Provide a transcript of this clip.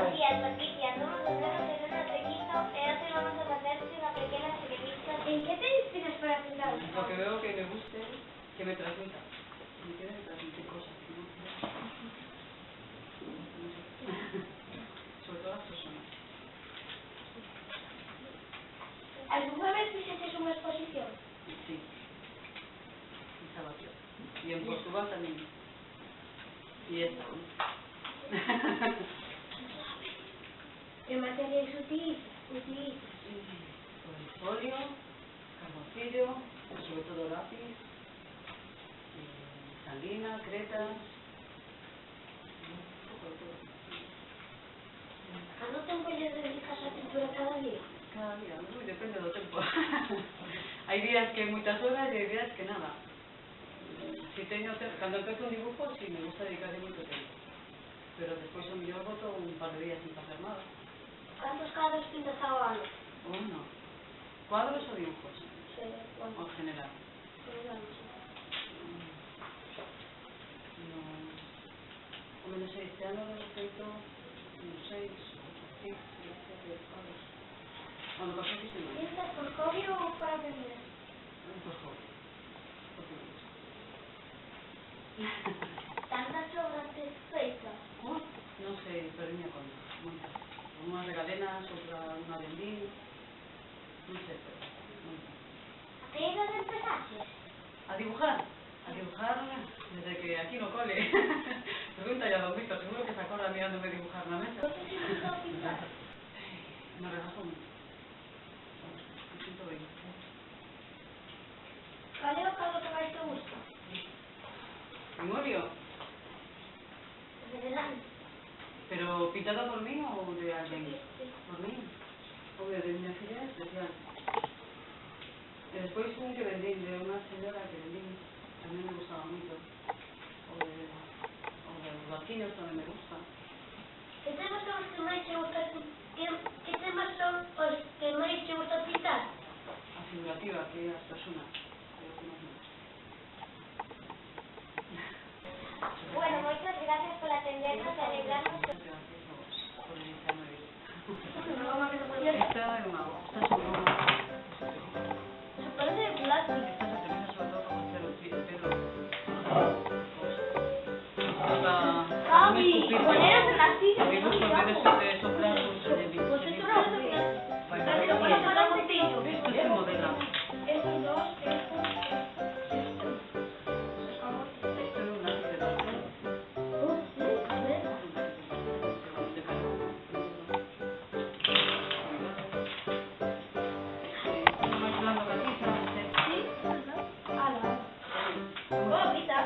Buenos días, Patricia. Somos los nenos de Luna Trequito y hoy vamos a hacerte una pequeña entrevista. ¿En qué te inspiras para pintar? Lo que veo que me guste, que me transmita. Me quiere transmitir cosas, ¿no? Sobre todo las personas. ¿Alguna vez hiciste una exposición? Sí. En Salvatierra. Y en Portugal también. Y esta, ¿no? ¿Qué materiales utilizas? Pues óleo, carboncillo, sobre todo lápiz, salina, cretas, un poco de todo. ¿Cuánto tiempo le dedicas a pintura cada día? Cada día, ¿no? Depende del tiempo. Hay días que muchas horas y hay días que nada. Cuando empiezo un dibujo sí me gusta dedicarle mucho tiempo. Pero después yo agoto un par de días sin hacer nada. ¿Cuántos cuadros pintas al año? Uno. ¿Cuadros o dibujos? Sí, ¿cuántos? O en general. No sé, este año lo he feito unos 6, 8, 7 cuadros. Cuando pasó que se me... ¿Pintas por hobby o para aprender? Por hobby. Porque me gusta. ¿Tantas obras te feitas? No sé, perdí mi cuenta. Muchas. Unas de cadenas, otra una de mil. No sé, pero muchas. ¿A qué edad empezaste? ¿A dibujar? A dibujar desde que aquí no cole. Pregunta ya a Don Víctor, seguro que se acuerda mirándome dibujar en la mesa. ¿Por qué te gusta pintar? Me relajo mucho. Me siento bien. ¿Cuál es el cuadro que más te gusta? ¿En óleo? De delante. ¿Pero pintado por mí o de alguien? Sí. ¿Por mí? Obvio, de mi filla especial. Y después un que vendí, de una señora que vendí, también me gustaba mucho. O de los barquillos también me gusta. ¿Qué temas son los que más te gusta ¿Qué temas son los que más te gusta pintar? A figurativa, que las personas. Bueno, muchas gracias por atendernos y alegrarnos. Gracias por invitarme. Esta Esta es una esta es una se parece de plástico. esta se utiliza sobre todo para hacer el pelo. Javi, poneros en la silla. Dibujo en vez de soplar, Pues esto no es lo que esto se modela. estos dos, Esto es un lápiz de papel. De carbón. Uno más blando que aquí, ¿sabes? ¿Puedo pintar?